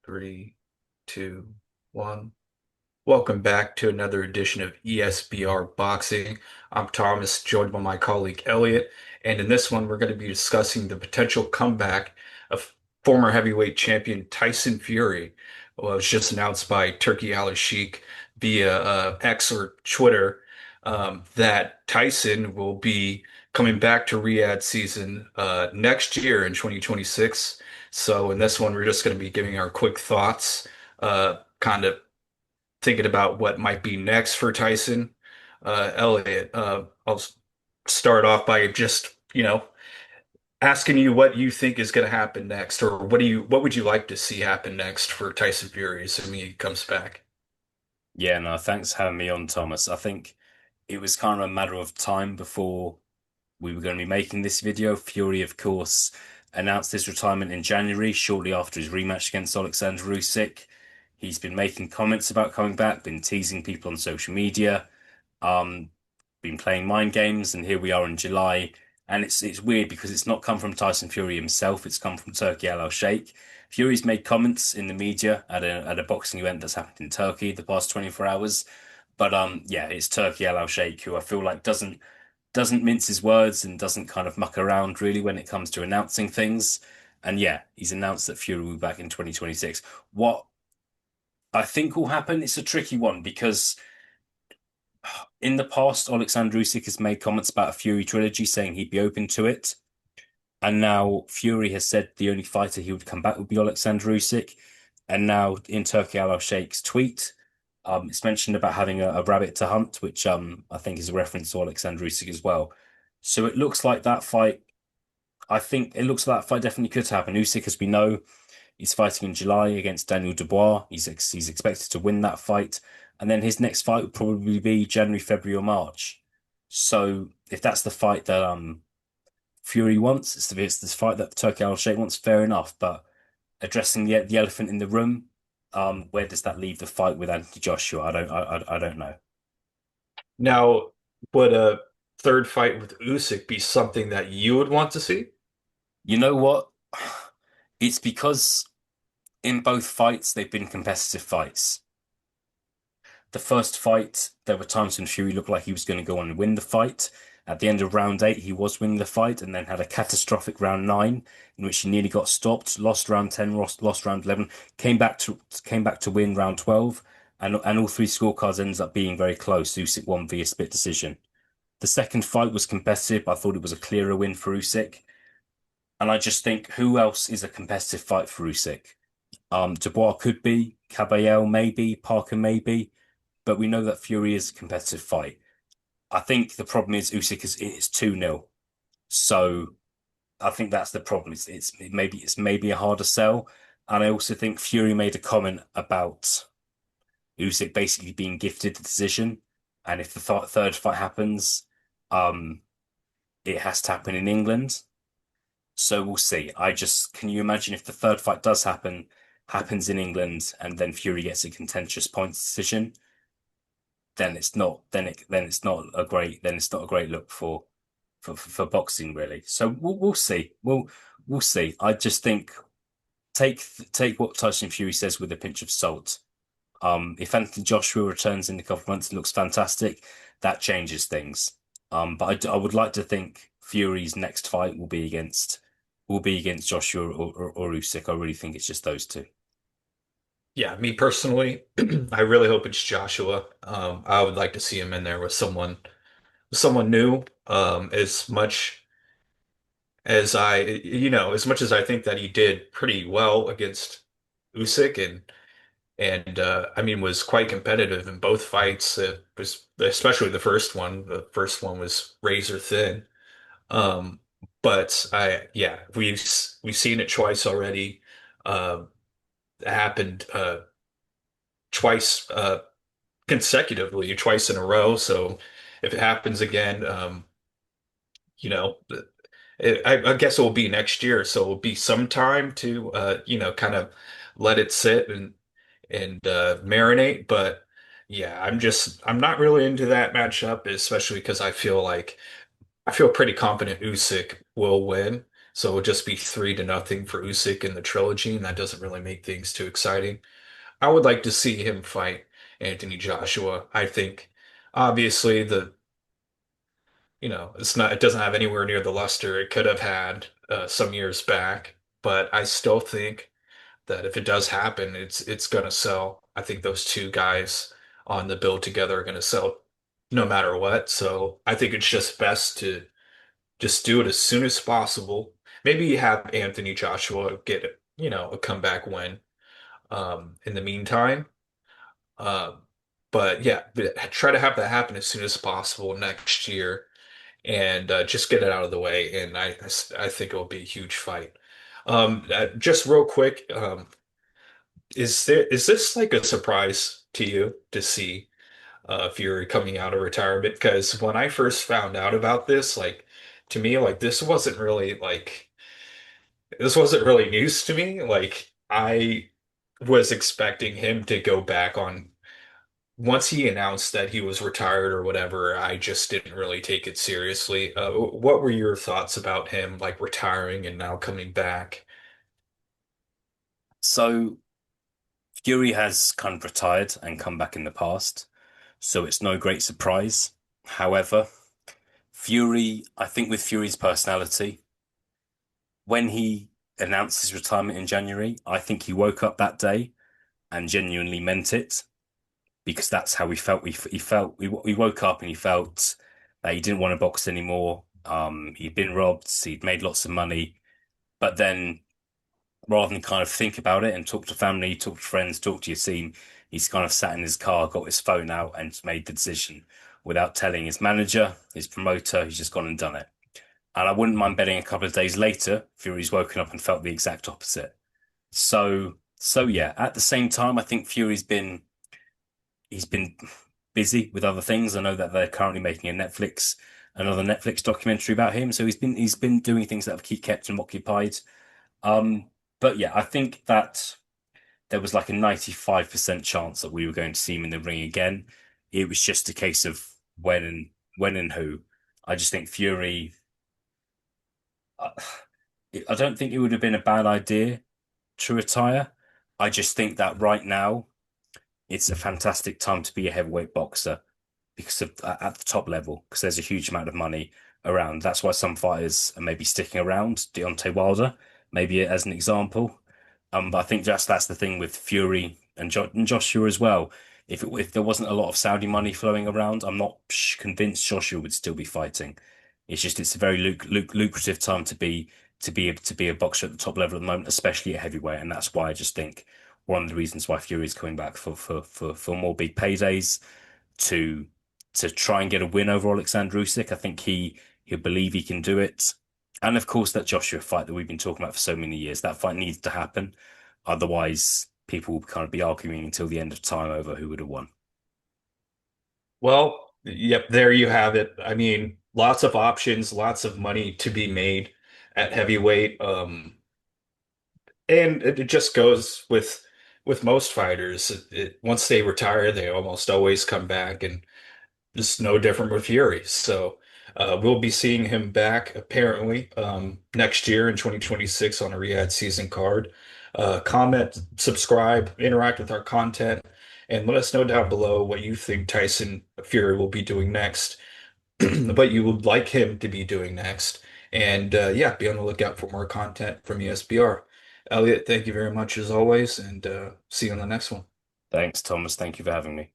Three, two, one. Welcome back to another edition of ESBR Boxing. I'm Thomas, joined by my colleague Elliot, and in this one, we're going to be discussing the potential comeback of former heavyweight champion Tyson Fury. Well, it was just announced by Turkey Al-Sheikh via X or Twitter that Tyson will be coming back to Riyadh season next year in 2026. So in this one, we're just going to be giving our quick thoughts, kind of thinking about what might be next for Tyson. Elliot, I'll start off by just, asking you what you think is going to happen next, or what would you like to see happen next for Tyson Fury assuming he comes back? Yeah, no, thanks for having me on, Thomas. I think it was kind of a matter of time before we were going to be making this video. Fury, of course, announced his retirement in January, shortly after his rematch against Alexander Usyk. He's been making comments about coming back, been teasing people on social media, um, been playing mind games, and here we are in July. And it's weird because it's not come from Tyson Fury himself, it's come from Turkey Al-Sheikh. Fury's made comments in the media at a boxing event that's happened in Turkey the past 24 hours. But yeah, it's Turkey Al-Sheikh who I feel like doesn't mince his words and doesn't kind of muck around really when it comes to announcing things. And yeah, he's announced that Fury will be back in 2026. What I think will happen, it's a tricky one because in the past, Alexander Usyk has made comments about a Fury trilogy, saying he'd be open to it. And now Fury has said the only fighter he would come back would be Alexander Usyk. And now in Turkey Al Sheikh's tweet, it's mentioned about having a rabbit to hunt, which I think is a reference to Alexander Usyk as well. So it looks like that fight. I think it looks like that fight definitely could happen. Usyk, as we know, he's fighting in July against Daniel Dubois. He's expected to win that fight, and then his next fight would probably be January, February, or March. So if that's the fight that Fury wants, it's this fight that Turkey Al Sheikh wants, fair enough. But addressing the elephant in the room, where does that leave the fight with Anthony Joshua? I don't know. Now, would a third fight with Usyk be something that you would want to see? You know what? It's because in both fights they've been competitive fights. The first fight, there were times when Fury looked like he was going to go on and win the fight. At the end of round eight, he was winning the fight and then had a catastrophic round nine in which he nearly got stopped, lost round 10, lost round 11, came back to win round 12, and all three scorecards ends up being very close. Usyk won via split decision. The second fight was competitive. I thought it was a clearer win for Usyk. And I just think who else is a competitive fight for Usyk? Dubois could be, Caballel maybe, Parker maybe, but we know that Fury is a competitive fight. I think the problem is Usyk is 2-0. So I think that's the problem. It's maybe a harder sell. And I also think Fury made a comment about Usyk basically being gifted the decision. And if the third fight happens, um, it has to happen in England. So we'll see. Can you imagine if the third fight does happens in England, and then Fury gets a contentious points decision? Then it's not a great look for boxing really. So we'll see. We'll see. I just think take what Tyson Fury says with a pinch of salt. If Anthony Joshua returns in a couple of months and looks fantastic, that changes things. But I would like to think Fury's next fight will be against Joshua or Usyk. I really think it's just those two. Yeah, me personally, I really hope it's Joshua. I would like to see him in there with someone new. As much as I think that he did pretty well against Usyk and I mean was quite competitive in both fights. It was especially the first one. The first one was razor thin. Um, but yeah, we've seen it twice already. It happened twice consecutively, twice in a row. So if it happens again, you know. I guess it will be next year, so it will be some time to kind of let it sit and marinate. But yeah, I'm not really into that matchup, especially because I feel pretty confident Usyk will win. So it'll just be 3-0 for Usyk in the trilogy, and that doesn't really make things too exciting. I would like to see him fight Anthony Joshua. I think obviously it doesn't have anywhere near the luster it could have had some years back, but I still think that if it does happen, it's gonna sell. I think those two guys on the bill together are gonna sell no matter what. So I think it's just best to just do it as soon as possible. Maybe have Anthony Joshua get, a comeback win in the meantime. Uh, but yeah, try to have that happen as soon as possible next year and just get it out of the way. And I think it will be a huge fight. Just real quick, is this like a surprise to you to see Fury coming out of retirement? Because when I first found out about this, like to me, like this wasn't really news to me. Like I was expecting him to go back on once he announced that he was retired or whatever. I just didn't really take it seriously. What were your thoughts about him like retiring and now coming back? So Fury has kind of retired and come back in the past, so it's no great surprise. However, I think with Fury's personality, when he announced his retirement in January, I think he woke up that day and genuinely meant it because that's how he felt. He woke up and he felt that he didn't want to box anymore. He'd been robbed, he'd made lots of money, but then rather than kind of think about it and talk to family, talk to friends, talk to your team, he's kind of sat in his car, got his phone out, and made the decision without telling his manager, his promoter. He's just gone and done it. And I wouldn't mind betting a couple of days later, Fury's woken up and felt the exact opposite. So yeah. At the same time, I think he's been busy with other things. I know that they're currently making another Netflix documentary about him. So he's been doing things that have kept him occupied. Um, but yeah, I think that there was like a 95% chance that we were going to see him in the ring again. It was just a case of when and who. I just think Fury. I, I don't think it would have been a bad idea to retire. I just think that right now it's a fantastic time to be a heavyweight boxer because of at the top level because there's a huge amount of money around. That's why some fighters are maybe sticking around. Deontay Wilder, maybe as an example. But I think just that's the thing with Fury and Joshua as well. If there wasn't a lot of Saudi money flowing around, I'm not convinced Joshua would still be fighting. It's a very lucrative time to be a boxer at the top level at the moment, especially at heavyweight, and that's why I just think one of the reasons why Fury is coming back for more big paydays to to try and get a win over Alexander Usyk. I think he'll believe he can do it. And of course, that Joshua fight that we've been talking about for so many years, that fight needs to happen. Otherwise, people will kind of be arguing until the end of time over who would have won. Well, yep, there you have it. I mean, lots of options, lots of money to be made at heavyweight. And it just goes with most fighters. Once they retire, they almost always come back, and it's no different with Fury. So we'll be seeing him back apparently next year in 2026 on a Riyadh season card. Comment, subscribe, interact with our content, and let us know down below what you think Tyson Fury will be doing next, what you would like him to be doing next. And yeah, be on the lookout for more content from ESBR. Elliot, thank you very much as always, and see you on the next one. Thanks, Thomas. Thank you for having me.